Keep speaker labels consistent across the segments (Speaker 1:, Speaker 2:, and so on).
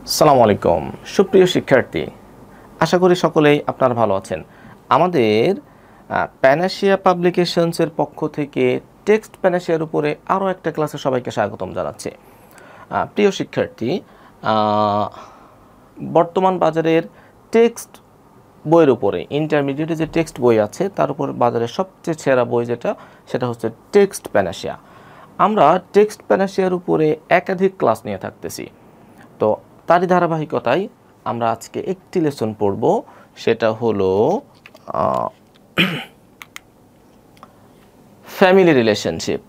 Speaker 1: আসসালামু আলাইকুম সুপ্রিয় শিক্ষার্থী, আশা করি সকলেই আপনারা ভালো আছেন। আমাদের প্যানাশিয়া পাবলিকেশনসের পক্ষ থেকে টেক্সট প্যানাশিয়ার উপরে আরও একটা ক্লাসে সবাইকে স্বাগতম জানাচ্ছি। প্রিয় শিক্ষার্থী, বর্তমান বাজারের টেক্সট বইয়ের উপরে ইন্টারমিডিয়েটে যে টেক্সট বই আছে তার উপর বাজারের সবচেয়ে সেরা বই সেটা হচ্ছে টেক্সট প্যানাশিয়া। আমরা টেক্সট প্যানাশিয়ার উপরে একাধিক ক্লাস নিয়ে থাকতেছি। তো তারই ধারাবাহিকতায় আমরা আজকে একটি লেসন পড়ব, সেটা হলো ফ্যামিলি রিলেশনশিপ,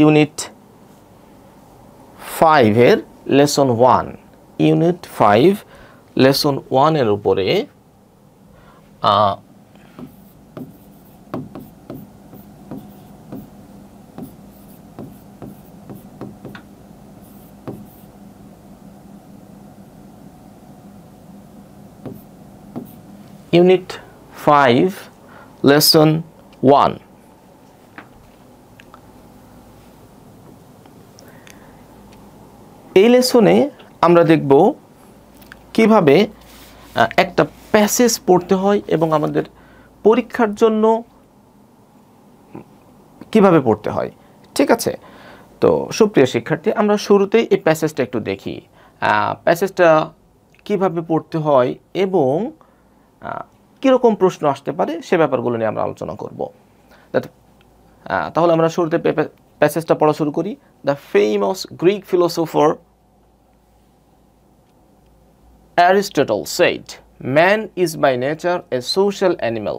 Speaker 1: ইউনিট 5 এর লেসন 1। ইউনিট 5 লেসন 1 এর উপরে ইউনিট 5 লেসন 1। এই লেসনে আমরা দেখব কিভাবে একটা প্যাসেজ পড়তে হয় এবং আমাদের পরীক্ষার জন্য কিভাবে পড়তে হয়। ঠিক আছে, তো সুপ্রিয় শিক্ষার্থী, আমরা শুরুতেই এই প্যাসেজটা একটু দেখি। প্যাসেজটা কিভাবে পড়তে হয় এবং কীরকম প্রশ্ন আসতে পারে সে ব্যাপারগুলো নিয়ে আমরা আলোচনা করব। তাহলে আমরা শুরুতে প্যাসেজটা পড়া শুরু করি। The famous Greek philosopher Aristotle said, "Man is by nature a social animal."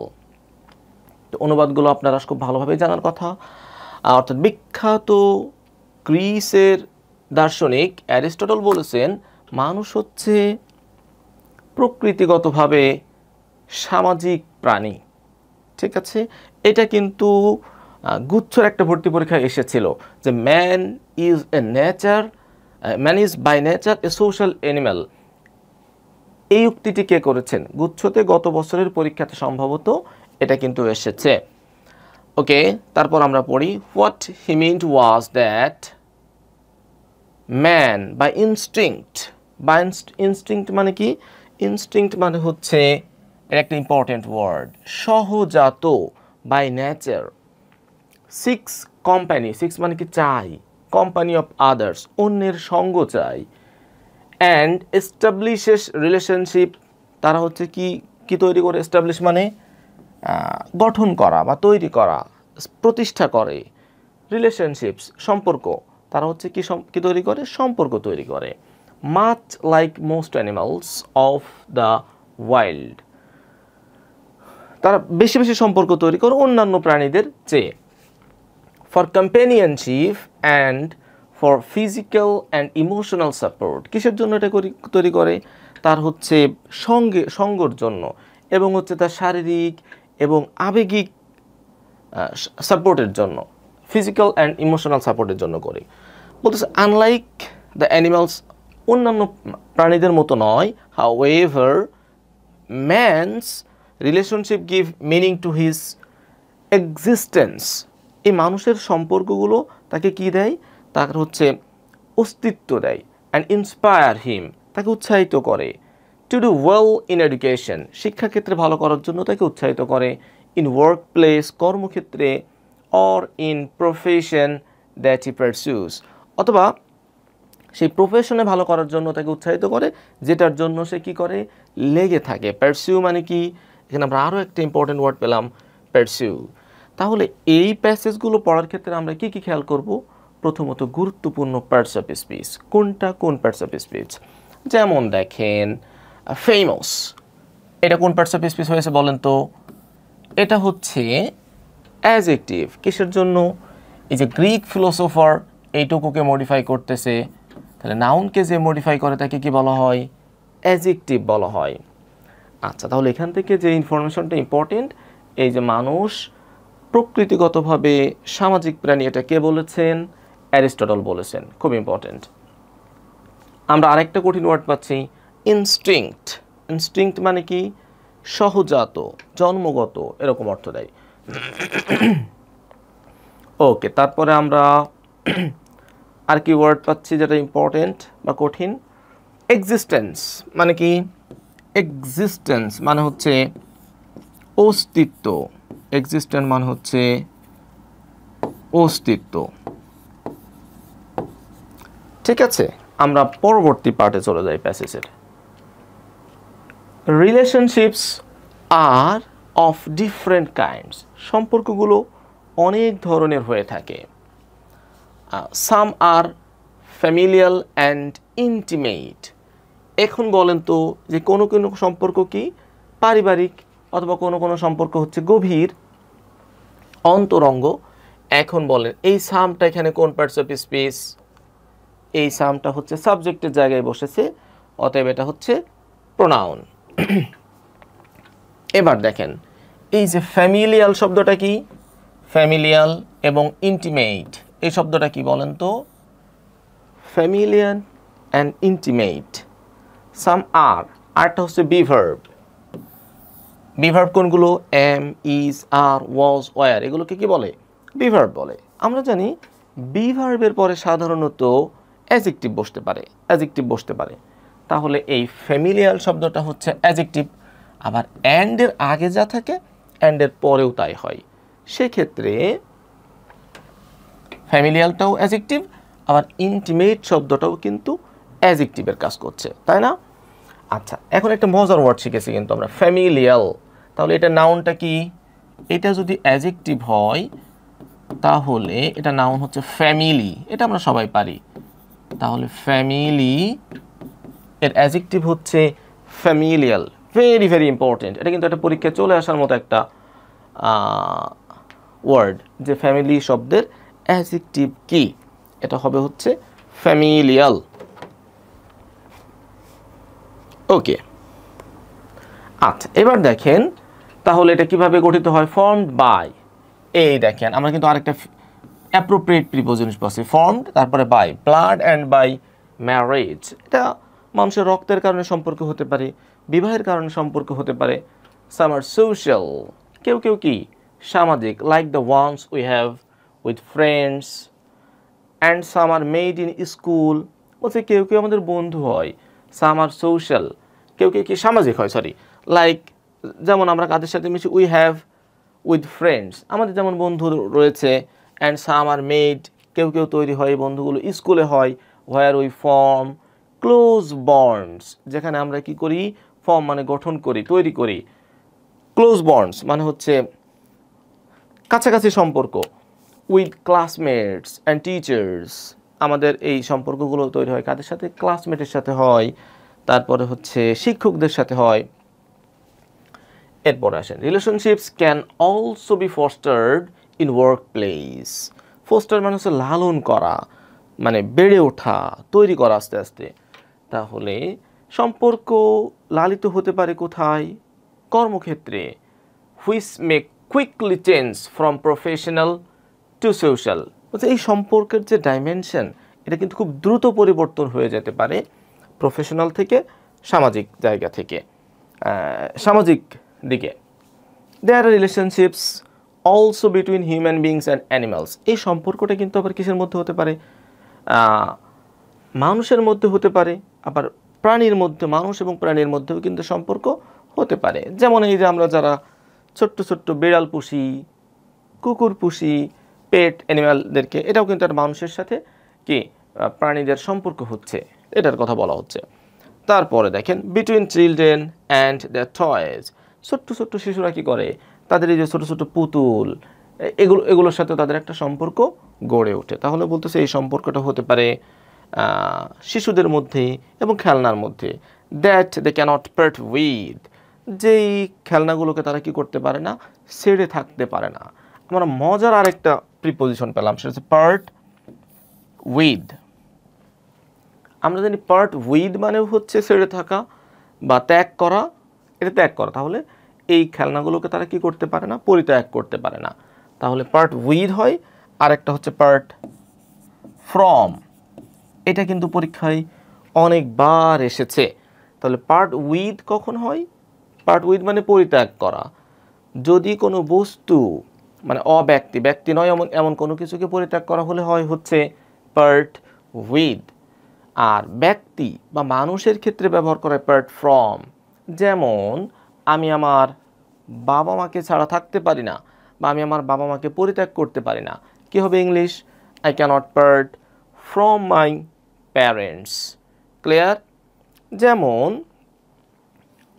Speaker 1: তো অনুবাদগুলো আপনারা খুব ভালোভাবে জানার কথা। অর্থাৎ বিখ্যাত গ্রিসের দার্শনিক অ্যারিস্টটল বলেছেন, মানুষ হচ্ছে প্রকৃতিগতভাবে সামাজিক প্রাণী। ঠিক আছে, এটা কিন্তু গুচ্ছর একটা ভর্তি পরীক্ষায় এসেছিল যে man is by nature a social animal. এই উক্তিটি কে করেছেন? গুচ্ছতে গত বছরের পরীক্ষাতে সম্ভবত এটা কিন্তু এসেছে। ওকে, তারপর আমরা পড়ি, what he meant was that man by instinct মানে কি? ইনস্টিংক্ট মানে হচ্ছে একটা ইম্পর্টেন্ট ওয়ার্ড, সহজাত, বাই নেচার। সিক্স মানে কি? চাই, কোম্পানি অফ আদার্স, অন্যের সঙ্গ চাই। অ্যান্ড এস্টাবলিশেস রিলেশনশিপ, তারা হচ্ছে কি তৈরি করে? এস্টাবলিশ মানে গঠন করা বা তৈরি করা, প্রতিষ্ঠা করে। রিলেশনশিপস সম্পর্ক, তারা হচ্ছে কি তৈরি করে? সম্পর্ক তৈরি করে। Much like most animals of the wild, তারা বেশি বেশি সম্পর্ক তৈরি করে অন্যান্য প্রাণীদের চেয়ে। For companionship and for physical and emotional support, কিসের জন্য এটা তৈরি করে? তার হচ্ছে সঙ্গর জন্য এবং হচ্ছে তার শারীরিক এবং আবেগিক সাপোর্টের জন্য, ফিজিক্যাল অ্যান্ড ইমোশনাল সাপোর্টের জন্য করে। বলতেছে আনলাইক দ্য অ্যানিমালস, অন্যান্য প্রাণীদের মতো নয়। However man's relationship give meaning to his existence, এই মানুষের সম্পর্কগুলো তাকে কি দেয়? তার হচ্ছে অস্তিত্ব দেয়। অ্যান্ড ইন্সপায়ার হিম, তাকে উৎসাহিত করে। To do well in education, শিক্ষাক্ষেত্রে ভালো করার জন্য তাকে উৎসাহিত করে। ইন ওয়ার্ক প্লেস, কর্মক্ষেত্রে। Or in profession that he pursues, অথবা সেই প্রফেশনে ভালো করার জন্য তাকে উৎসাহিত করে, যেটার জন্য সে কি করে? লেগে থাকে। পারসিউ মানে কি? এখানে আমরা আরও একটা ইম্পর্টেন্ট ওয়ার্ড পেলাম, পারসিউ। তাহলে এই প্যাসেজগুলো পড়ার ক্ষেত্রে আমরা কি খেয়াল করব? প্রথমত গুরুত্বপূর্ণ পার্টস অফ স্পিচ, কোন পার্টস অফ স্পিচ? যেমন দেখেন ফেমাস, এটা কোন পার্টস অফ স্পিচ হয়েছে বলেন তো? এটা হচ্ছে অ্যাডজেক্টিভ। কিসের জন্য? এই যে গ্রিক ফিলোসোফার এইটুকুকে মডিফাই করতেছে, তাহলে নাউনকে যে মডিফাই করে তাকে কি বলা হয়? অ্যাডজেক্টিভ বলা হয়। আচ্ছা, তাহলে এখান থেকে যে ইনফরমেশনটা ইম্পর্টেন্ট, এই যে মানুষ প্রকৃতিগতভাবে সামাজিক প্রাণী, এটা কে বলেছেন? অ্যারিস্টটল বলেছেন। খুব ইম্পর্টেন্ট। আমরা আরেকটা কঠিন ওয়ার্ড পাচ্ছি, ইনস্টিংক্ট মানে কি? সহজাত, জন্মগত, এরকম অর্থ দেয়। ওকে, তারপরে আমরা আর কি ওয়ার্ড পাচ্ছি যেটা ইম্পর্টেন্ট বা কঠিন? এক্সিস্টেন্স মানে কি? এক্সিস্টেন্স মানে হচ্ছে অস্তিত্ব। এক্সিস্টেন্স মানে হচ্ছে অস্তিত্ব। ঠিক আছে, আমরা পরবর্তী পার্টে চলে যাই প্যাসেজের। Relationships are of different kinds, সম্পর্কগুলো অনেক ধরনের হয়ে থাকে। Some are familial and intimate. এখন বলেন তো যে কোনো কোনো সম্পর্ক কি পারিবারিক, অথবা কোনো কোনো সম্পর্ক হচ্ছে গভীর অন্তরঙ্গ। এখন বলেন এই সামটা এখানে কোন পার্টস অফ স্পিচ? এই সামটা হচ্ছে সাবজেক্টের জায়গায় বসেছে, অতএব এটা হচ্ছে প্রোনাউন। এবার দেখেন এই যে ফ্যামিলিয়াল শব্দটা কি? ফ্যামিলিয়াল এবং ইন্টিমেট এই শব্দটা কি বলেন তো? ফ্যামিলিয়ান অ্যান্ড ইন্টিমেট। সাম আর, আরটা হচ্ছে বিভার্ব। বিভার্ব কোনগুলো? Am, is, are, was, were, এগুলোকে কি বলে? বিভার্ব বলে। আমরা জানি বিভার্বের পরে সাধারণত অ্যাজেক্টিভ বসতে পারে, অ্যাজেক্টিভ বসতে পারে। তাহলে এই ফ্যামিলিয়াল শব্দটা হচ্ছে অ্যাজেক্টিভ। আবার অ্যান্ডের আগে যা থাকে অ্যান্ডের পরেও তাই হয়। সেক্ষেত্রে ফ্যামিলিয়ালটাও অ্যাজেক্টিভ, আবার ইন্টিমেট শব্দটাও কিন্তু অ্যাজেক্টিভের কাজ করছে, তাই না? আচ্ছা, এখন একটা মজার ওয়ার্ড শিখেছি কিন্তু আমরা, ফ্যামিলিয়াল। তাহলে এটা নাউনটা কি? এটা যদি অ্যাজেক্টিভ হয় তাহলে এটা নাউন হচ্ছে ফ্যামিলি, এটা আমরা সবাই পারি। তাহলে ফ্যামিলি এর অ্যাজেক্টিভ হচ্ছে ফ্যামিলিয়াল। ভেরি ভেরি ইম্পর্টেন্ট, এটা কিন্তু একটা পরীক্ষায় চলে আসার মতো একটা ওয়ার্ড, যে ফ্যামিলি শব্দের অ্যাজেক্টিভ কি? এটা হবে হচ্ছে ফ্যামিলিয়াল। ওকে, আচ্ছা এবার দেখেন তাহলে এটা কিভাবে গঠিত হয়? Formed by. এই দেখেন আমরা কিন্তু আরেকটা অ্যাপ্রোপ্রিয়েট প্রিপোজিশন পাচ্ছি, ফর্মড তারপরে by. Blood and by marriage, এটা মানুষের রক্তের কারণে সম্পর্ক হতে পারে, বিবাহের কারণে সম্পর্ক হতে পারে। সাম আর সোশ্যাল, কেউ কেউ কি সামাজিক, like the ones we have with friends. And some are made in school, বলছে কেউ কেউ আমাদের বন্ধু হয়। সাম আর সোশ্যাল, কেউ কেউ কি সামাজিক হয়, সরি, লাইক যেমন আমরা কাদের সাথে মিশি? উই হ্যাভ উইথ ফ্রেন্ডস, আমাদের যেমন বন্ধু রয়েছে। অ্যান্ড সাম আর মেড, কেউ কেউ তৈরি হয়, এই বন্ধুগুলো স্কুলে হয়। Where we form close bonds, যেখানে আমরা কি করি? ফর্ম মানে গঠন করি, তৈরি করি। ক্লোজ বন্ডস মানে হচ্ছে কাছাকাছি সম্পর্ক। উইথ ক্লাসমেটস অ্যান্ড টিচার্স, আমাদের এই সম্পর্কগুলো তৈরি হয় কাদের সাথে? ক্লাসমেটের সাথে হয়, তারপরে হচ্ছে শিক্ষকদের সাথে হয়। এরপরে আসেন, relationships can also be fostered in work place. Foster মানে হচ্ছে লালন করা, মানে বেড়ে ওঠা, তৈরি করা আস্তে আস্তে। তাহলে সম্পর্ক লালিত হতে পারে কোথায়? কর্মক্ষেত্রে। Which may quickly change from professional to social, বলছে এই সম্পর্কের যে ডাইমেনশন এটা কিন্তু খুব দ্রুত পরিবর্তন হয়ে যেতে পারে প্রফেশনাল থেকে সামাজিক জায়গা থেকে সামাজিক দিকে। There are relationships also between human beings and animals, এই সম্পর্কটা কিন্তু আবার কিসের মধ্যে হতে পারে? মানুষের মধ্যে হতে পারে, আবার প্রাণীর মধ্যে, মানুষ এবং প্রাণীর মধ্যেও কিন্তু সম্পর্ক হতে পারে। যেমন এই যে আমরা যারা ছোট্ট ছোট্ট বিড়াল পুষি, কুকুর পুষি, পেট অ্যানিম্যালদেরকে, এটাও কিন্তু একটা মানুষের সাথে কি প্রাণীদের সম্পর্ক হচ্ছে, এটার কথা বলা হচ্ছে। তারপরে দেখেন, between children and the toys, ছোট্ট ছোট্ট শিশুরা কি করে? তাদের এই যে ছোটো ছোটো পুতুল, এগুলোর সাথে তাদের একটা সম্পর্ক গড়ে ওঠে। তাহলে বলতেছে এই সম্পর্কটা হতে পারে শিশুদের মধ্যে এবং খেলনার মধ্যে। That they cannot part with, যেই খেলনাগুলোকে তারা কি করতে পারে না? ছেড়ে থাকতে পারে না। আমরা মজার আরেকটা প্রিপোজিশন পেলাম, সেটা হচ্ছে পার্ট উইথ। আমরা জানি পার্ট উইথ মানে হচ্ছে ছেড়ে থাকা বা ত্যাগ করা, এটা ত্যাগ করা। তাহলে এই খেলনাগুলোকে তারা কি করতে পারে না? পরিত্যাগ করতে পারে না। তাহলে পার্ট উইথ হয়, আর একটা হচ্ছে পার্ট ফ্রম। এটা কিন্তু পরীক্ষায় অনেকবার এসেছে। তাহলে পার্ট উইথ কখন হয়? পার্ট উইথ মানে পরিত্যাগ করা। যদি কোনো বস্তু মানে অব্যক্তি, ব্যক্তি নয় এমন কোনো কিছুকে পরিত্যাগ করা হলে হয় হচ্ছে পার্ট উইথ। আর ব্যক্তি বা মানুষের ক্ষেত্রে ব্যবহার করে অ্যাপার্ট ফ্রম। যেমন আমি আমার বাবা মাকে ছাড়া থাকতে পারি না, বা আমি আমার বাবা মাকে পরিত্যাগ করতে পারি না। কি হবে English? I cannot part from my parents. Clear? যেমন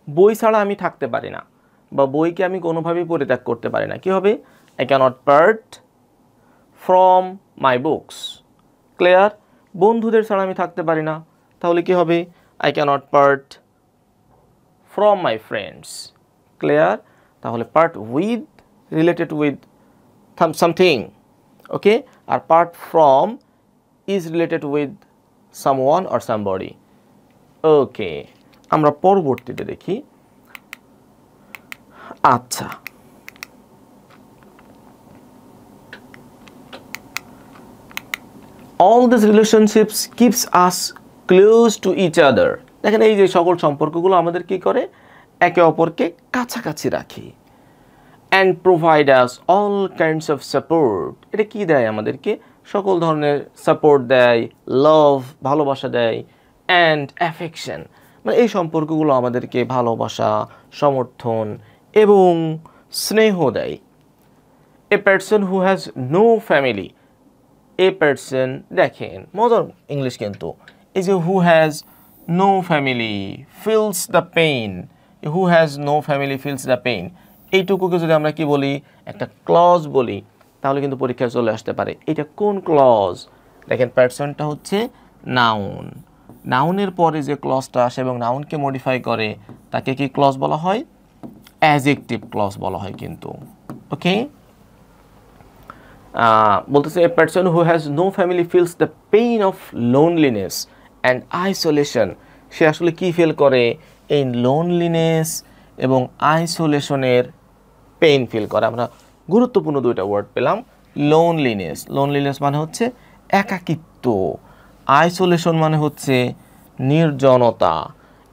Speaker 1: বই ছাড়া আমি থাকতে পারি না, বা বইকে আমি কোনোভাবেই পরিত্যাগ করতে পারি না। কি হবে? I cannot part from my books. Clear? বন্ধুদের ছাড়া আমি থাকতে পারি না, তাহলে কি হবে? I cannot part from my friends. Clear? তাহলে part with related with something, okay, আর part from is related with someone or somebody. Okay, আমরা পরবর্তীতে দেখি। আচ্ছা, all these relationships keeps us close to each other. দেখেন এই যে সকল সম্পর্কগুলো আমাদের কি করে? একে অপরকে কাছাকাছি রাখে। and provide us all kinds of support. এটা কি দেয় আমাদেরকে? সকল ধরনের সাপোর্ট দেয়, লাভ ভালোবাসা দেয়, and affection মানে এই সম্পর্কগুলো আমাদেরকে ভালোবাসা, সমর্থন এবং স্নেহ দেয়। a person who has no family, a person, দেখেন মজার ইংলিশ কিন্তু, এই যে who has no family feels the pain, who has no family feels the pain, এইটুকুকে যদি আমরা কি বলি? একটা ক্লজ বলি, তাহলে কিন্তু পরীক্ষায় চলে আসতে পারে। এটা কোন ক্লজ? দেখেন পার্সনটা হচ্ছে নাউন, নাউনের পরে যে ক্লজটা আসে এবং নাউনকে মডিফাই করে তাকে কি ক্লজ বলা হয়? অ্যাডজেক্টিভ ক্লজ বলা হয় কিন্তু। ওকে, বলতেছে a person who has no family feels the pain of loneliness and isolation. সে আসলে কি ফিল করে? এই লোনলিনেস এবং আইসোলেশনের পেইন ফিল করে। আমরা গুরুত্বপূর্ণ দুইটা ওয়ার্ড পেলাম। লোনলিনেস, লোনলিনেস মানে হচ্ছে একাকিত্ব, আইসোলেশন মানে হচ্ছে নির্জনতা।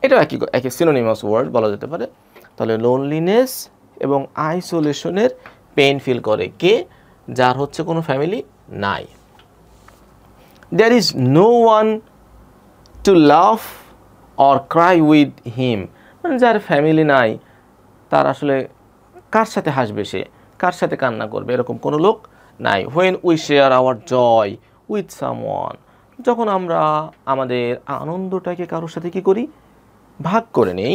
Speaker 1: এটাও একই সিনোনিমাস ওয়ার্ড বলা যেতে পারে। তাহলে লোনলিনেস এবং আইসোলেশনের পেইন ফিল করে কে? যার হচ্ছে কোনো ফ্যামিলি নাই। There is no one to love or cry with him, মানে যার ফ্যামিলি নাই তার আসলে কার সাথে হাসবে, সে কার সাথে কান্না করবে, এরকম কোনো লোক নাই। When we share our joy with someone, যখন আমরা আমাদের আনন্দটাকে কারোর সাথে কি করি? ভাগ করে নেই।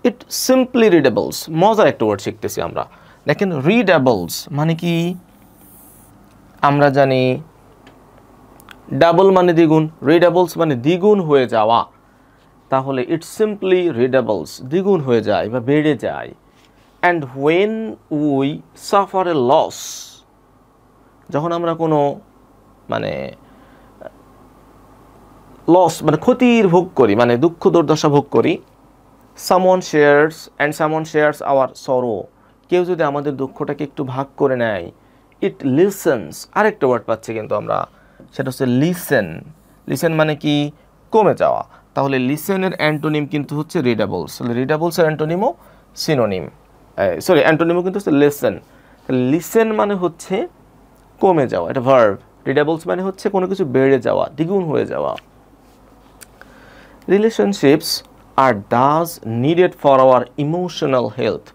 Speaker 1: ইট সিম্পলি রিডেবলস, মজার একটা ওয়ার্ড শিখতেছি আমরা। দেখেন রিডেবলস মানে কি? আমরা জানি ডাবল মানে দ্বিগুণ, রিডেবলস মানে দ্বিগুণ হয়ে যাওয়া। তাহলে ইট সিম্পলি রিডেবলস, দ্বিগুণ হয়ে যায় বা বেড়ে যায়। And when we suffer a loss, যখন আমরা কোনো মানে লস মানে ক্ষতির ভোগ করি, মানে দুঃখ দুর্দশা ভোগ করি। Someone shares and someone shares our sorrow, কেউ যদি আমাদের দুঃখটাকে একটু ভাগ করে নেয়। ইট লিসেন্স, আরেকটা ওয়ার্ড পাচ্ছি কিন্তু আমরা, সেটা হচ্ছে লিসেন। লিসেন মানে কি? কমে যাওয়া। তাহলে লিসেনের অ্যান্টোনিম কিন্তু হচ্ছে রিডেবলস। রিডেবলসের অ্যান্টোনিমও সিনোনিম, সরি অ্যান্টোনিমও কিন্তু হচ্ছে লিসেন। লিসেন মানে হচ্ছে কমে যাওয়া, এটা ভার্ব। রিডেবলস মানে হচ্ছে কোনো কিছু বেড়ে যাওয়া, দ্বিগুণ হয়ে যাওয়া। Relationships are thus needed for our emotional health,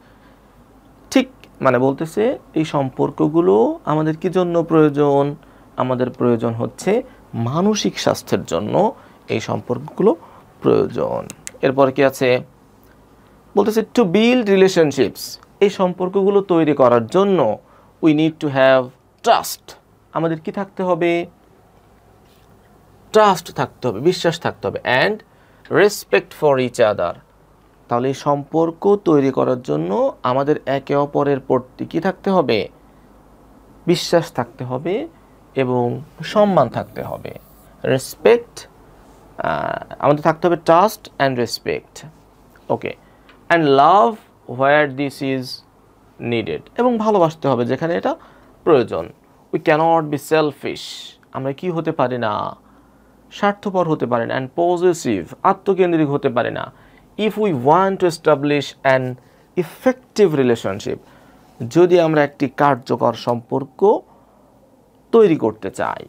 Speaker 1: ঠিক মানে বলতেছে এই সম্পর্কগুলো আমাদের কি জন্য প্রয়োজন? আমাদের প্রয়োজন হচ্ছে মানসিক স্বাস্থ্যের জন্য এই সম্পর্কগুলো প্রয়োজন। এরপর কি আছে? বলতেছে টু বিল্ড রিলেশনশিপস, এই সম্পর্কগুলো তৈরি করার জন্য we need to have trust, আমাদের কি থাকতে হবে? ট্রাস্ট থাকতে হবে, বিশ্বাস থাকতে হবে। And respect for each other, তাহলে এই সম্পর্ক তৈরি করার জন্য আমাদের একে অপরের প্রতি কি থাকতে হবে? বিশ্বাস থাকতে হবে এবং সম্মান থাকতে হবে। রেসপেক্ট, আমাদের থাকতে হবে trust and respect. Okay, and love where this is needed, এবং ভালোবাসতে হবে যেখানে এটা প্রয়োজন। উই ক্যানট বি সেলফিশ, আমরা কি হতে পারি না? স্বার্থপর হতে পারে না। অ্যান্ড পজেসিভ, আত্মকেন্দ্রিক হতে পারে না। If we want to establish an effective relationship, যদি আমরা একটি কার্যকর সম্পর্ক তৈরি করতে চাই।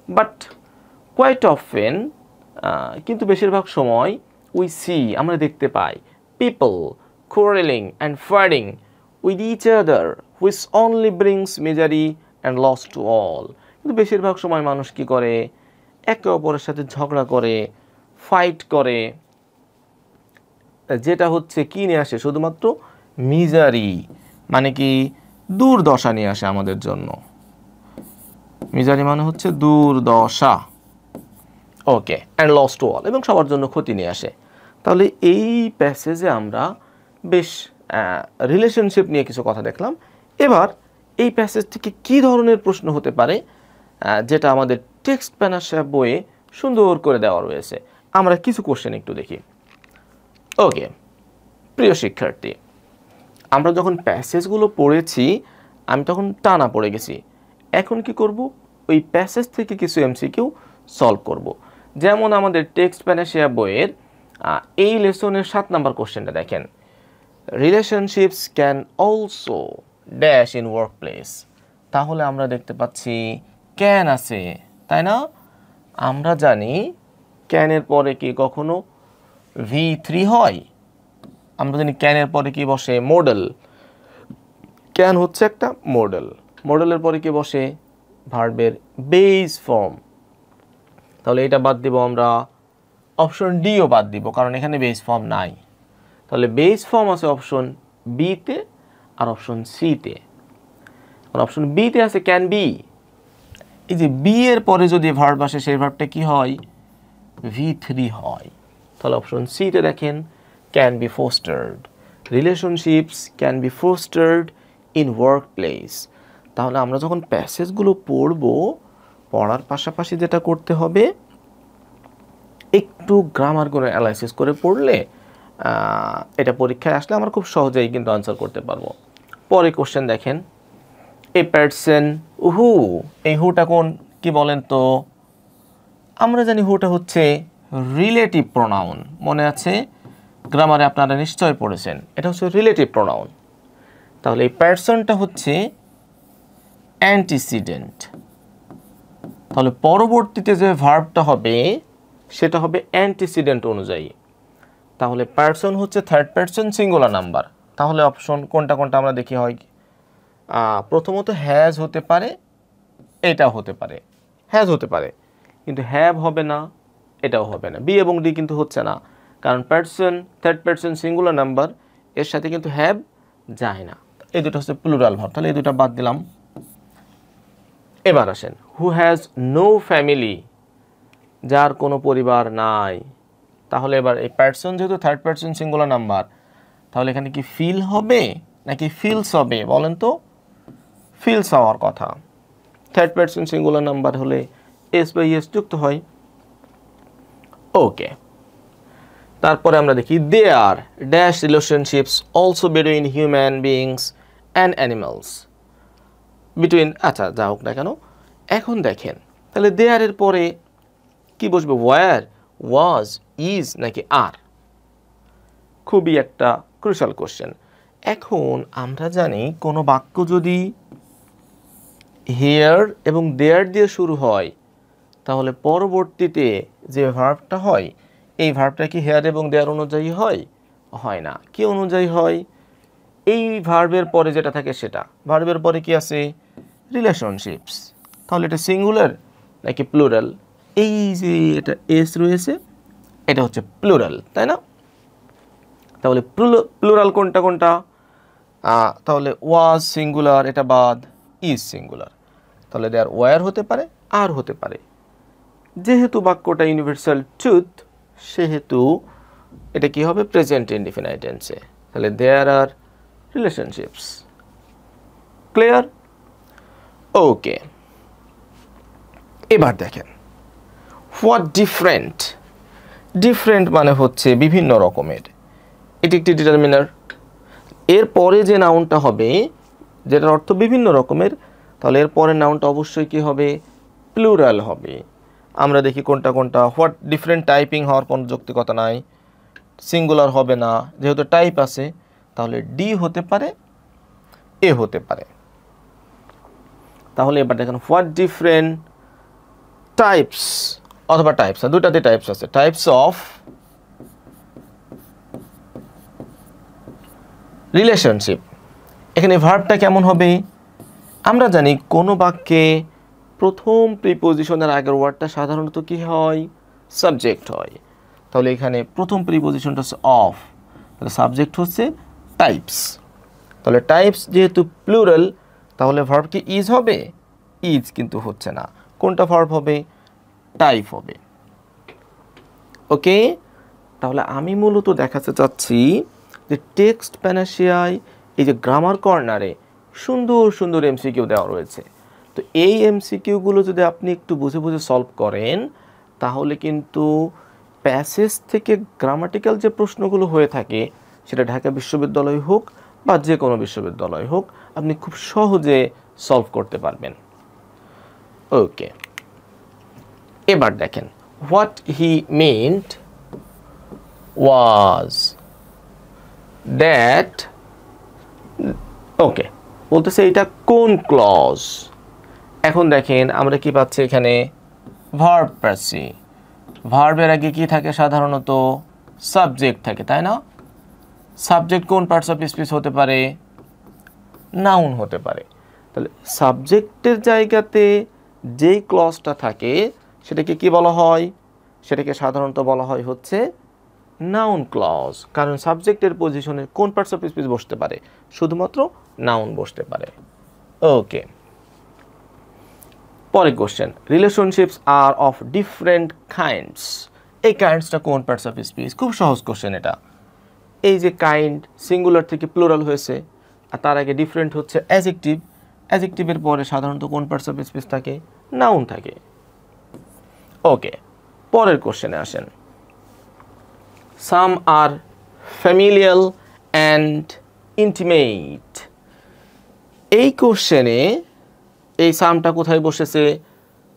Speaker 1: বাট কোয়াইট অফেন, কিন্তু বেশিরভাগ সময় উই সি, আমরা দেখতে পাই, people quarreling and fighting with each other which only brings misery and loss to all. কিন্তু বেশিরভাগ সময় মানুষ কি করে, একে অপরের সাথে ঝগড়া করে, ফাইট করে, যেটা হচ্ছে কি নিয়ে আসে, শুধুমাত্র মিজারি, মানে কি দুর্দশা নিয়ে আসে আমাদের জন্য। মিজারি মানে হচ্ছে দুর্দশা, ওকে, অ্যান্ড লস টু অল, এবং সবার জন্য ক্ষতি নিয়ে আসে। তাহলে এই প্যাসেজে আমরা বেশ রিলেশনশিপ নিয়ে কিছু কথা দেখলাম। এবার এই প্যাসেজ থেকে কী ধরনের প্রশ্ন হতে পারে, যেটা আমাদের টেক্সট প্যানার বইয়ে সুন্দর করে দেওয়া রয়েছে, আমরা কিছু কোশ্চেন একটু দেখি। ওকে, প্রিয় শিক্ষার্থী, আমরা যখন প্যাসেজগুলো পড়েছি আমি তখন টানা পড়ে গেছি। এখন কি করব, ওই প্যাসেজ থেকে কিছু এমসিকিউ সলভ করব। যেমন আমাদের টেক্সট প্যানার বইয়ের এই লেসনের 7 নম্বর কোশ্চেনটা দেখেন, relationships can also dash in work place. তাহলে আমরা দেখতে পাচ্ছি ক্যান আছে, তাই না? আমরা জানি ক্যানের পরে কি কখনো V3 হয়? আমরা জানি ক্যানের পরে কি বসে, মডেল। ক্যান হচ্ছে একটা মডেল, মডেলের পরে কি বসে, ভার্বের বেস ফর্ম। তাহলে এটা বাদ দিব আমরা, অপশন ডিও বাদ দিব, কারণ এখানে বেস ফর্ম নাই। তাহলে বেস ফর্ম আছে অপশন বিতে আর অপশন সিতে। অপশন বিতে আছে ক্যান বি। এই যে বি এর পরে যদি ভার্ব আসে, সেই ভার্বটা কি হয়, V3 হয়। তাহলে অপশন সিতে দেখেন can be fostered, relationships can be fostered in work place. তাহলে আমরা যখন প্যাসেজগুলো পড়ার পাশাপাশি যেটা করতে হবে, একটু গ্রামারগুলো অ্যানালাইসিস করে পড়লে এটা পরীক্ষায় আসলে আমরা খুব সহজেই কিন্তু আনসার করতে পারবো। পরে কোশ্চেন দেখেন, এ পারসন হু, এই হুটা কোন কি বলেন তো? আমরা জানি হুটা হচ্ছে রিলেটিভ প্রোনাউন, মনে আছে গ্রামারে আপনারা নিশ্চয় পড়েছেন, এটা হচ্ছে রিলেটিভ প্রোনাউন। তাহলে এই পারসনটা হচ্ছে অ্যান্টিসিডেন্ট, তাহলে পরবর্তীতে যে ভার্বটা হবে সেটা হবে অ্যান্টিসিডেন্ট অনুযায়ী। তাহলে পারসন হচ্ছে থার্ড পারসন সিঙ্গুলার নাম্বার। তাহলে অপশন কোনটা কোনটা আমরা দেখি হয়, প্রথমত হ্যাজ হতে পারে, এটাও হতে পারে, হ্যাজ হতে পারে, কিন্তু হ্যাভ হবে না, এটাও হবে না। বি এবং ডি কিন্তু হচ্ছে না, কারণ person third person singular number, এর সাথে কিন্তু হ্যাভ যায় না। এই দুটো হচ্ছে প্লুরাল ভার্ব, তাহলে এই দুটো বাদ দিলাম। এবার আসেন, হু হ্যাজ নো ফ্যামিলি, যার কোনো পরিবার নাই। তাহলে এবার এই পারসন যেহেতু থার্ড পারসন সিঙ্গুলার নাম্বার, তাহলে এখানে কি ফিল হবে নাকি ফিলস হবে বলেন তো? ফিলস হওয়ার কথা। থার্ড পারসন সিঙ্গুলার নাম্বার হলে এস বাই এস যুক্ত হয়। ওকে, তারপরে আমরা দেখি they are dash relationships also between human beings and animals. Between, আচ্ছা যা হোক না কেন, এখন দেখেন তাহলে দে আর এর পরে কি বসবে, ওয়ার, ওয়াজ, ইজ নাকি আর? খুবই একটা ক্রুশাল কোশ্চেন। এখন আমরা জানি কোনো বাক্য যদি হেয়ার এবং দেয়ার দিয়ে শুরু হয়, তাহলে পরবর্তীতে যে ভার্বটা হয়, এই ভার্বটা কি হেয়ার এবং দেয়ার অনুযায়ী হয়? হয় না। কি অনুযায়ী হয়? এই ভার্বের পরে যেটা থাকে সেটা। ভার্বের পরে কি আছে? রিলেশনশিপস। তাহলে এটা সিঙ্গুলার নাকি প্লুরাল? এই যে এটা এস রয়েছে, এটা হচ্ছে প্লুরাল, তাই না? তাহলে প্লুরাল কোনটা কোনটা? তাহলে ওয়াজ সিঙ্গুলার, এটা বাদ, ইজ সিঙ্গুলার। তাহলে দেয়ার ওয়ার হতে পারে, আর হতে পারে। যেহেতু বাক্যটা ইউনিভার্সাল ট্রুথ, সেহেতু এটা কি হবে? প্রেজেন্ট ইনডিফিনাইট টেন্সে। তাহলে দেয়ার আর রিলেশনশিপস। ক্লিয়ার? ওকে, এবার দেখেন হোয়াট ডিফারেন্ট। ডিফারেন্ট মানে হচ্ছে বিভিন্ন রকমের, এটি একটি ডিটারমিনার। এর পরে যে নাউনটা হবে, যেটার অর্থ বিভিন্ন রকমের, তাহলে এর পরের নাউনটা অবশ্যই কি হবে? প্লুরাল হবে। আমরা দেখি কোনটা কোনটা। হোয়াট ডিফারেন্ট টাইপিং হওয়ার কোনো যৌক্তিকতা নাই, সিঙ্গুলার হবে না, যেহেতু টাইপ আছে, তাহলে ডি হতে পারে, এ হতে পারে। তাহলে এবার দেখেন হোয়াট ডিফারেন্ট টাইপস অথবা টাইপস, দুটাতে টাইপস আছে, টাইপস অফ রিলেশনশিপ। এখানে ভার্বটা কেমন হবে? আমরা জানি কোনো বাক্যে প্রথম প্রিপোজিশনের আগের ওয়ার্ডটা সাধারণত কি হয়? সাবজেক্ট হয়। তাহলে এখানে প্রথম প্রিপোজিশনটা হচ্ছে অফ, তাহলে সাবজেক্ট হচ্ছে টাইপস। তাহলে টাইপস যেহেতু প্লুরাল, তাহলে ভার্ব কি ইজ হবে? ইজ কিন্তু হচ্ছে না। কোনটা ভার্ব হবে? টাইপ হবে। ওকে, তাহলে আমি মূলত দেখাতে চাচ্ছি যে টেক্সট প্যানাসিয়ায় এই যে গ্রামার কর্নারে সুন্দর সুন্দর এমসিকিউ দেওয়া রয়েছে। তো এই এমসিকিউগুলো যদি আপনি একটু বুঝে বুঝে সলভ করেন, তাহলে কিন্তু প্যাসেজ থেকে গ্রামাটিক্যাল যে প্রশ্নগুলো হয়ে থাকে, সেটা ঢাকা বিশ্ববিদ্যালয় হোক বা যে কোনো বিশ্ববিদ্যালয় হোক, আপনি খুব সহজে সলভ করতে পারবেন। ওকে, এবার দেখেন, what he meant was that, ওকে, বলতেছে এটা কোন ক্লজ। এখন দেখেন আমরা কি পাচ্ছি এখানে? ভার্ব পাচ্ছি। ভার্বের আগে কি থাকে? সাধারণত সাবজেক্ট থাকে, তাই না? সাবজেক্ট কোন পার্টস অফ স্পিচ হতে পারে? নাউন হতে পারে। তাহলে সাবজেক্টের জায়গাতে যেই ক্লজটা থাকে সেটাকে কি বলা হয়? সেটাকে সাধারণত বলা হয় হচ্ছে নাউন ক্লজ। কারণ সাবজেক্টের পজিশনে কোন পার্টস অফ স্পিচ বসতে পারে? শুধুমাত্র নাউন বসতে পারে। ওকে, পরের question, relationships are of different kinds. এই কাইন্ডসটা কোন পার্টস অফ স্পিচ? খুব সহজ কোশ্চেন এটা। এই যে কাইন্ড সিঙ্গুলার থেকে প্লুরাল হয়েছে, আর তার আগে ডিফারেন্ট হচ্ছে অ্যাজেক্টিভ। অ্যাজেক্টিভের পরে সাধারণত কোন পার্টস অফ স্পিচ থাকে? নাউন থাকে। ওকে, পরের কোশ্চেনে আসেন। সাম আর ফ্যামিলিয়াল অ্যান্ড ইন্টিমেট। এই কোশ্চেনে এই সামটা কোথায় বসেছে?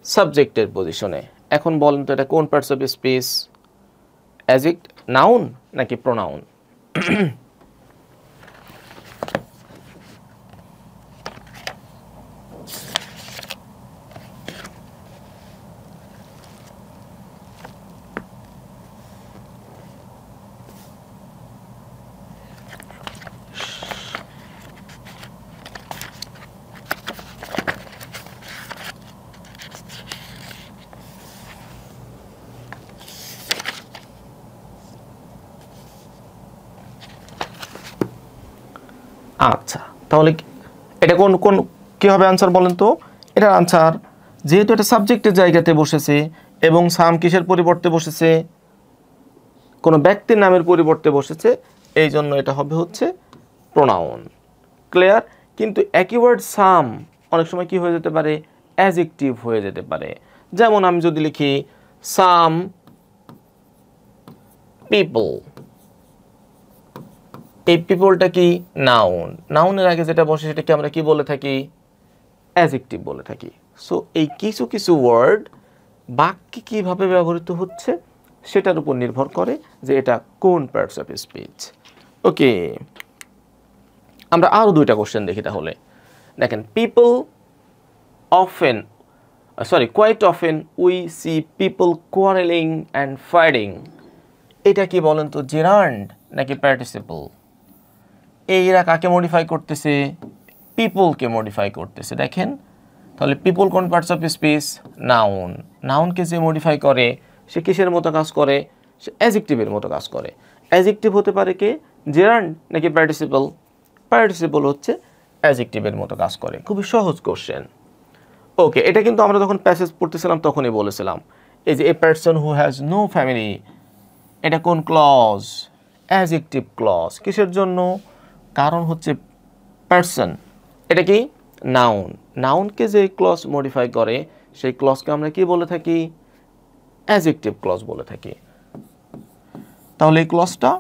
Speaker 1: সাবজেক্টের পজিশনে। এখন বলেন তো এটা কোন পার্টস অফ স্পিচ? অ্যাজেক্ট, নাউন নাকি প্রোনাউন? আচ্ছা, তাহলে এটা কোন কোন কি হবে আনসার বলেন তো? এটার আনসার, যেহেতু এটা সাবজেক্টের জায়গাতে বসেছে এবং সাম কিসের পরিবর্তে বসেছে? কোনো ব্যক্তির নামের পরিবর্তে বসেছে, এই জন্য এটা হবে হচ্ছে প্রোনাউন। ক্লিয়ার? কিন্তু একই ওয়ার্ড সাম অনেক সময় কি হয়ে যেতে পারে? অ্যাজেক্টিভ হয়ে যেতে পারে। যেমন আমি যদি লিখি সাম পিপল, এই পিপলটা কি? নাউন। নাউনের আগে যেটা বসে সেটাকে আমরা কি বলে থাকি? অ্যাজেক্টিভ বলে থাকি। সো এই কিছু কিছু ওয়ার্ড বাক্যে কিভাবে ব্যবহৃত হচ্ছে সেটার উপর নির্ভর করে যে এটা কোন পার্টস অফ স্পিচ। ওকে, আমরা আরও দুইটা কোশ্চেন দেখি তাহলে। দেখেন, people often, quite often we see people quarrelling and fighting. এটা কি বলেন তো? জেরান্ড নাকি পার্টিসিপল? এরা কাকে মডিফাই করতেছে? পিপলকে মডিফাই করতেছে। দেখেন, তাহলে পিপল কোন পার্টস অফ স্পিচ? নাউন। নাউনকে যে মডিফাই করে সে কিসের মতো কাজ করে? সে অ্যাজেক্টিভের মতো কাজ করে। অ্যাজেক্টিভ হতে পারে কে? জেরান্ড নাকি পার্টিসিপল? পার্টিসিপল হচ্ছে অ্যাজেক্টিভের মতো কাজ করে। খুবই সহজ কোশ্চেন। ওকে, এটা কিন্তু আমরা যখন প্যাসেজ পড়তেছিলাম তখনই বলেছিলাম। এই যে a person who has no family, এটা কোন ক্লজ? Adjective clause. কিসের জন্য? কারণ হচ্ছে পারসন, এটা কি? নাউন। নাউনকে যে ক্লজ মডিফাই করে সেই ক্লজকে আমরা কি বলে থাকি? অ্যাজেক্টিভ ক্লজ বলে থাকি। তাহলে এই ক্লজটা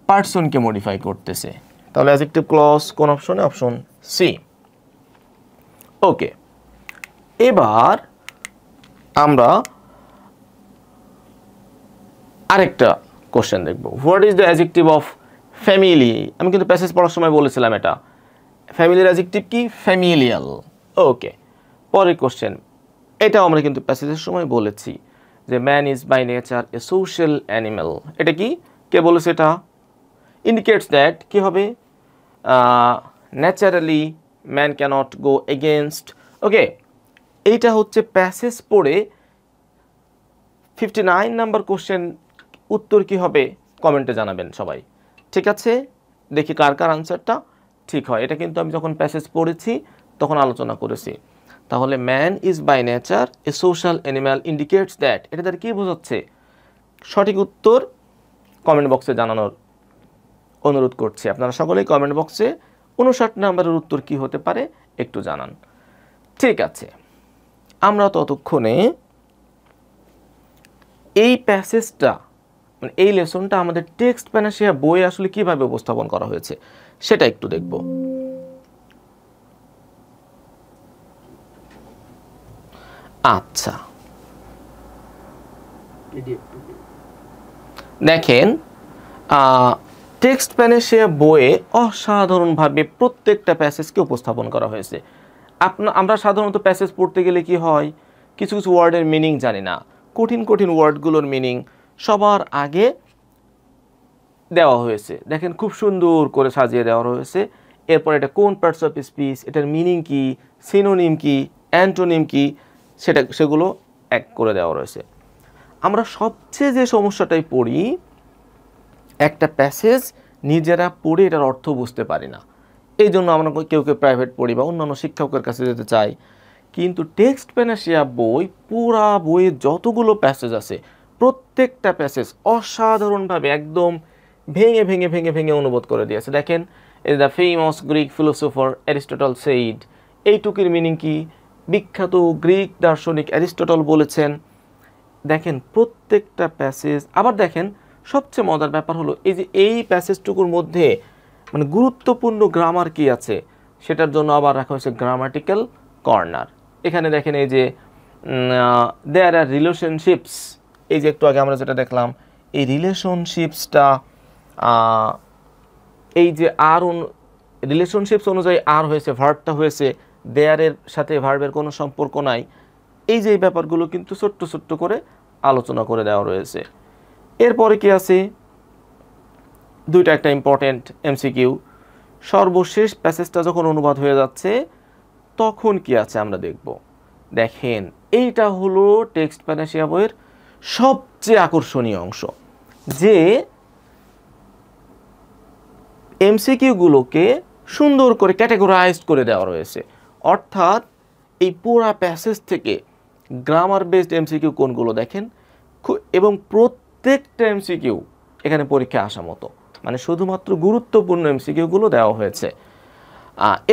Speaker 1: পারসনকে মডিফাই করতেছে। তাহলে অ্যাজেক্টিভ ক্লজ কোন অপশনে? Option C. ওকে, এবার আমরা আরেকটা কোশ্চেন দেখব। What is the adjective of family? আমি কিন্তু প্যাসেজ পড়ার সময় বলেছিলাম এটা। ফ্যামিলির অ্যাজেক্টিভ কি? ফ্যামিলিয়াল। ওকে, পরের কোশ্চেন, এটাও আমরা কিন্তু প্যাসেজের সময় বলেছি যে man is by nature a social animal, এটা কি, কে বলেছে এটা? ইন্ডিকেটস দ্যাট কি হবে, naturally man cannot go against. Okay, এইটা হচ্ছে প্যাসেজ পড়ে 59 নাম্বার কোশ্চেন উত্তর কি হবে কমেন্টে জানাবেন সবাই, ঠিক আছে? দেখি কার কার আনসারটা ঠিক হয়। এটা কিন্তু আমি যখন প্যাসেজ পড়েছি তখন আলোচনা করেছি। তাহলে man is by nature a social animal indicates that, এটা তার কি বোঝাচ্ছে? সঠিক উত্তর কমেন্ট বক্সে জানানোর অনুরোধ করছি। আপনারা সকলেই কমেন্ট বক্সে 59 নম্বরের উত্তর কি হতে পারে একটু জানান। ঠিক আছে, আমরা ততক্ষণে এই প্যাসেজটা মানে এই লেসনটা আমাদের টেক্সট প্যানাসিয়া বইয়ে আসলে কিভাবে উপস্থাপন করা হয়েছে সেটা একটু দেখব। আচ্ছা, দেখেন টেক্সট প্যানাসিয়া বইয়ে অসাধারণভাবে প্রত্যেকটা প্যাসেজকে উপস্থাপন করা হয়েছে। আমরা সাধারণত প্যাসেজ পড়তে গেলে কি হয়, কিছু কিছু ওয়ার্ডের মিনিং জানি না, কঠিন কঠিন ওয়ার্ডগুলোর মিনিং সবার আগে দেওয়া হয়েছে। দেখেন খুব সুন্দর করে সাজিয়ে দেওয়া হয়েছে। এরপর এটা কোন পার্টস অফ স্পিচ, এটার মিনিং কি, সিনোনিম কি, অ্যান্টোনিম কি, সেগুলো এক করে দেওয়া রয়েছে। আমরা সবচেয়ে যে সমস্যাটাই পড়ি, একটা প্যাসেজ নিজেরা পড়ে এটার অর্থ বুঝতে পারি না। এই জন্য আমরা কেউ কেউ প্রাইভেট পড়ি বা অন্যান্য শিক্ষকের কাছে যেতে চাই। কিন্তু টেক্সট প্যানাসিয়া বই, পুরা বইয়ে যতগুলো প্যাসেজ আছে প্রত্যেকটা প্যাসেজ অসাধারণভাবে একদম ভেঙে ভেঙে ভেঙে ভেঙে অনুবাদ করে দিয়েছে। দেখেন, এই the famous Greek philosopher Aristotle said, এইটুকুর মিনিং কি, বিখ্যাত গ্রিক দার্শনিক অ্যারিস্টটল বলেছেন। দেখেন প্রত্যেকটা প্যাসেজ। আবার দেখেন সবচেয়ে মজার ব্যাপার হলো এই যে এই প্যাসেজটুকুর মধ্যে মানে গুরুত্বপূর্ণ গ্রামার কি আছে সেটার জন্য আবার রাখা হয়েছে গ্রামাটিক্যাল কর্নার। এখানে দেখেন এই যে দেয়ার আর রিলেশনশিপস, এই যে একটু আগে আমরা যেটা দেখলাম এই রিলেশনশিপসটা, এই যে আর রিলেশনশিপস অনুযায়ী আর হয়েছে, ভার্বটা হয়েছে, দেয়ারের সাথে ভার্বের কোনো সম্পর্ক নাই। এই যে ব্যাপারগুলো কিন্তু ছোট্ট ছোট্ট করে আলোচনা করে দেওয়া রয়েছে। এরপরে কি আছে, দুইটা একটা ইম্পর্টেন্ট এমসিকিউ। সর্বশেষ প্যাসেজটা যখন অনুবাদ হয়ে যাচ্ছে তখন কি আছে আমরা দেখব। দেখেন এইটা হলো টেক্সট প্যানাসিয়া বইয়ের সবচেয়ে আকর্ষণীয় অংশ, যে এমসিকিউগুলোকে সুন্দর করে ক্যাটেগরাইজড করে দেওয়া রয়েছে। অর্থাৎ এই পুরা প্যাসেজ থেকে গ্রামার বেসড এমসিকিউ কোনগুলো দেখেন, এবং প্রত্যেকটা এমসিকিউ এখানে পরীক্ষায় আসা মতো, মানে শুধুমাত্র গুরুত্বপূর্ণ এমসিকিউগুলো দেওয়া হয়েছে।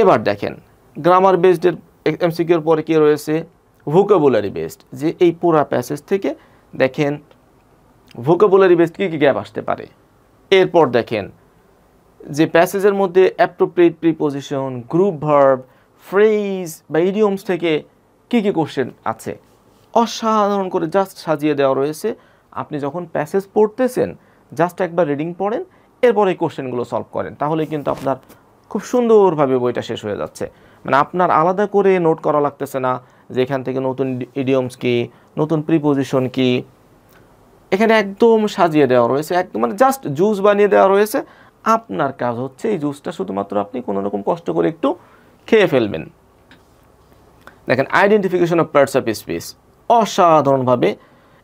Speaker 1: এবার দেখেন গ্রামার বেসডের এমসিকিউর পরে কি রয়েছে, ভোকাবুলারি বেসড, যে এই পুরা প্যাসেজ থেকে দেখেন ভোকাবুলারি বেসড কী কী গ্যাপ আসতে পারে। এরপর দেখেন যে প্যাসেজের মধ্যে appropriate preposition, group verb, phrase বা ইডিয়মস থেকে কী কী কোশ্চেন আছে অসাধারণ করে জাস্ট সাজিয়ে দেওয়া রয়েছে। আপনি যখন প্যাসেজ পড়তেছেন জাস্ট একবার রিডিং পড়েন, এরপর এই কোশ্চেনগুলো সলভ করেন, তাহলে কিন্তু আপনার খুব সুন্দরভাবে বইটা শেষ হয়ে যাচ্ছে। মানে আপনার আলাদা করে নোট করা লাগতেছে না যে এখান থেকে নতুন ইডিয়মস কি, নতুন প্রিপোজিশন কি, এখানে একদম সাজিয়ে দেওয়া রয়েছে, একদম মানে জাস্ট জুস বানিয়ে দেওয়া রয়েছে। আপনার কাজ হচ্ছে এই জুসটা শুধুমাত্র আপনি কোনো রকম কষ্ট করে একটু খেয়ে ফেলবেন। দেখেন identification of parts of speech, অসাধারণভাবে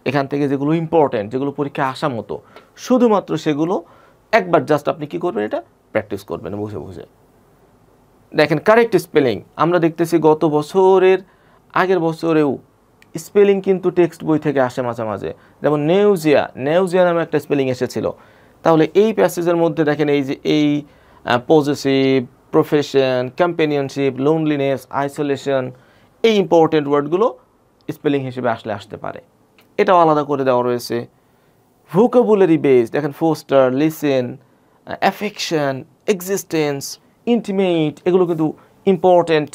Speaker 1: এখান থেকে যেগুলো ইম্পর্টেন্ট, যেগুলো পরীক্ষায় আসা মতো, শুধুমাত্র সেগুলো একবার জাস্ট আপনি কি করবেন, এটা প্র্যাকটিস করবেন বুঝে বুঝে। দেখেন কারেক্ট স্পেলিং, আমরা দেখতেছি গত বছরের আগের বছরেও স্পেলিং কিন্তু টেক্সট বই থেকে আসে মাঝে মাঝে, যেমন নেউজিয়া, নেউজিয়া নামে একটা স্পেলিং এসেছিল। তাহলে এই প্যাসেজের মধ্যে দেখেন এই যে এই possessive, profession, companionship, loneliness, isolation, এই ইম্পর্টেন্ট ওয়ার্ডগুলো স্পেলিং হিসেবে আসতে পারে, এটাও আলাদা করে দেওয়া রয়েছে। ভোকাবুলারি বেসড, দেখেন foster, listen, affection, existence, intimate, এগুলো কিন্তু ইম্পর্টেন্ট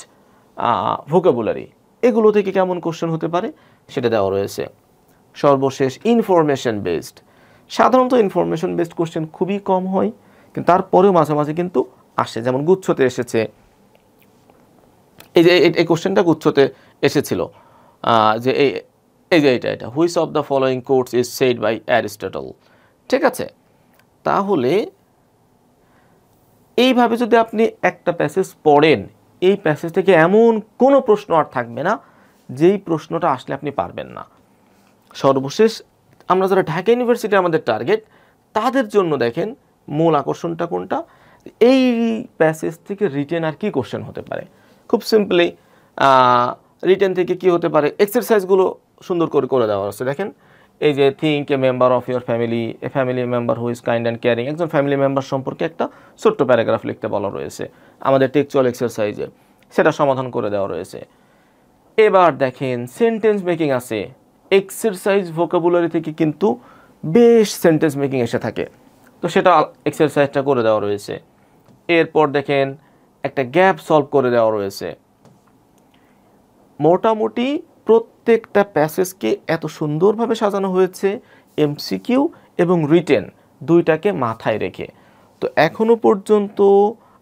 Speaker 1: ভোকাবুলারি। এগুলো থেকে কেমন কোশ্চেন হতে পারে সেটা দেওয়া রয়েছে। সর্বশেষ ইনফরমেশন বেসড, সাধারণত ইনফরমেশন বেসড কোশ্চেন খুবই কম হয়, কিন্তু তারপরেও মাঝে মাঝে কিন্তু আসে, যেমন গুচ্ছতে এসেছে, এই যে এই কোশ্চেনটা গুচ্ছতে এসেছিল, যে এই যে এটা which of the following quotes is said by Aristotle. ঠিক আছে, তাহলে এইভাবে যদি আপনি একটা প্যাসেজ পড়েন, এই প্যাসেজ থেকে এমন কোনো প্রশ্ন আর থাকবে না যেই প্রশ্নটা আসলে আপনি পারবেন না। সর্বশেষ আমরা যারা ঢাকা ইউনিভার্সিটি আমাদের টার্গেট, তাদের জন্য দেখেন মূল আকর্ষণটা কোনটা, এই প্যাসেজ থেকে রিটেন আর কি কোশ্চেন হতে পারে। খুব সিম্পলি রিটেন থেকে কি হতে পারে, এক্সারসাইজগুলো সুন্দর করে করে দেওয়া আছে। দেখেন এই যে think a member of your family, A family member who is kind and caring, একজন ফ্যামিলি মেম্বার সম্পর্কে একটা ছোট্ট প্যারাগ্রাফ লিখতে বলা রয়েছে আমাদের টেক্সচুয়াল এক্সারসাইজে, সেটা সমাধান করে দেওয়া রয়েছে। এবার দেখেন সেন্টেন্স মেকিং আছে, এক্সারসাইজ ভোকাবুলারি থেকে কিন্তু বেশ সেন্টেন্স মেকিং এসে থাকে, তো সেটা এক্সারসাইজটা করে দেওয়া রয়েছে। এরপর দেখেন একটা গ্যাপ সলভ করে দেওয়া রয়েছে। মোটামুটি প্রত্যেকটা প্যাসেজকে এত সুন্দরভাবে সাজানো হয়েছে এমসিকিউ এবং রিটেন দুইটাকে মাথায় রেখে। তো এখনও পর্যন্ত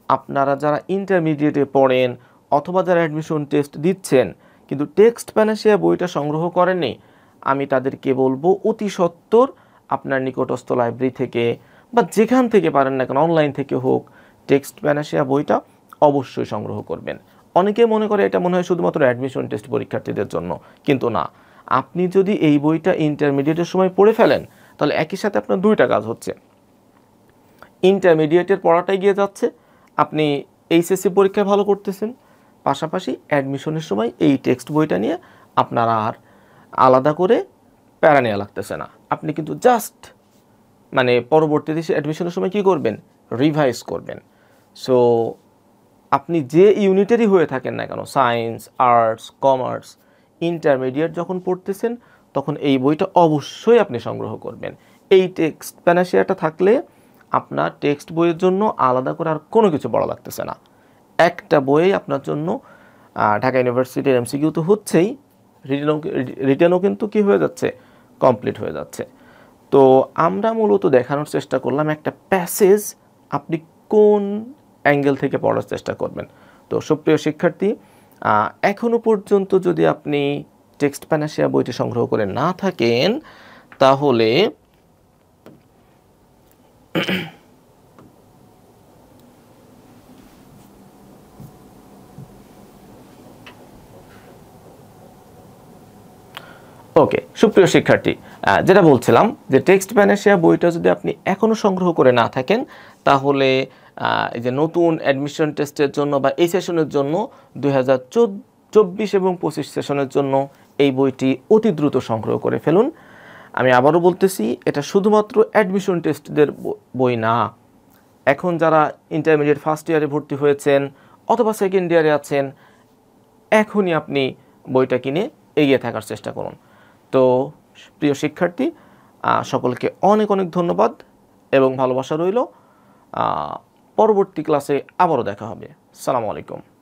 Speaker 1: আপনারা যারা ইন্টারমিডিয়েটে পড়েন অথবা যারা অ্যাডমিশন টেস্ট দিচ্ছেন কিন্তু টেক্সট প্যানাসিয়া বইটা সংগ্রহ করেননি, আমি তাদেরকে বলবো অতি সত্বর আপনার নিকটস্থ লাইব্রেরি থেকে বা যেখান থেকে পারেন না কেন, অনলাইন থেকে হোক, টেক্সট প্যানাসিয়া বইটা অবশ্যই সংগ্রহ করবেন। অনেকে মনে করে এটা মনে হয় শুধুমাত্র অ্যাডমিশন টেস্ট পরীক্ষার্থীদের জন্য, কিন্তু না। আপনি যদি এই বইটা ইন্টারমিডিয়েটের সময় পড়ে ফেলেন তাহলে একই সাথে আপনার দুইটা কাজ হচ্ছে, ইন্টারমিডিয়েটের পড়াটাই গিয়ে যাচ্ছে, আপনি এইচএসসি পরীক্ষায় ভালো করতেছেন, পাশাপাশি অ্যাডমিশনের সময় এই টেক্সট বইটা নিয়ে আপনারা আর আলাদা করে প্যারা নেওয়া লাগতেছে না। আপনি কিন্তু জাস্ট মানে পরবর্তীতে অ্যাডমিশনের সময় কী করবেন, রিভাইজ করবেন। সো আপনি যে ইউনিটেরই হয়ে থাকেন না কেন, সায়েন্স, আর্টস, কমার্স, ইন্টারমিডিয়েট যখন পড়তেছেন তখন এই বইটা অবশ্যই আপনি সংগ্রহ করবেন। এই টেক্সট প্যানাসিয়াটা থাকলে আপনার টেক্সট বইয়ের জন্য আলাদা করে আর কোনো কিছু পড়া লাগতেছে না। একটা বইয়ে আপনার জন্য ঢাকা ইউনিভার্সিটির এমসিকিউ তো হচ্ছেই, রিটেনও কিন্তু কি হয়ে যাচ্ছে, কমপ্লিট হয়ে যাচ্ছে। তো আমরা মূলত দেখানোর চেষ্টা করলাম একটা প্যাসেজ আপনি কোন অ্যাঙ্গেল থেকে পড়ার চেষ্টা করবেন। তো সুপ্রিয় শিক্ষার্থী, এখনও পর্যন্ত যদি আপনি টেক্সট প্যানাসিয়া বইটি সংগ্রহ করে না থাকেন তাহলে ওকে সুপ্রিয় শিক্ষার্থী, যেটা বলছিলাম যে টেক্সট প্যানাসিয়া বইটা যদি আপনি এখনও সংগ্রহ করে না থাকেন তাহলে এই যে নতুন অ্যাডমিশন টেস্টের জন্য বা এই সেশনের জন্য 2024 এবং 25 সেশনের জন্য এই বইটি অতি দ্রুত সংগ্রহ করে ফেলুন। আমি আবারও বলতেছি, এটা শুধুমাত্র অ্যাডমিশন টেস্টদের বই না। এখন যারা ইন্টারমিডিয়েট ফার্স্ট ইয়ারে ভর্তি হয়েছেন অথবা সেকেন্ড ইয়ারে আছেন, এখনই আপনি বইটা কিনে এগিয়ে থাকার চেষ্টা করুন। তো প্রিয় শিক্ষার্থী, সকলকে অনেক অনেক ধন্যবাদ এবং ভালোবাসা রইল। পরবর্তী ক্লাসে আবারও দেখা হবে। আসসালামু আলাইকুম।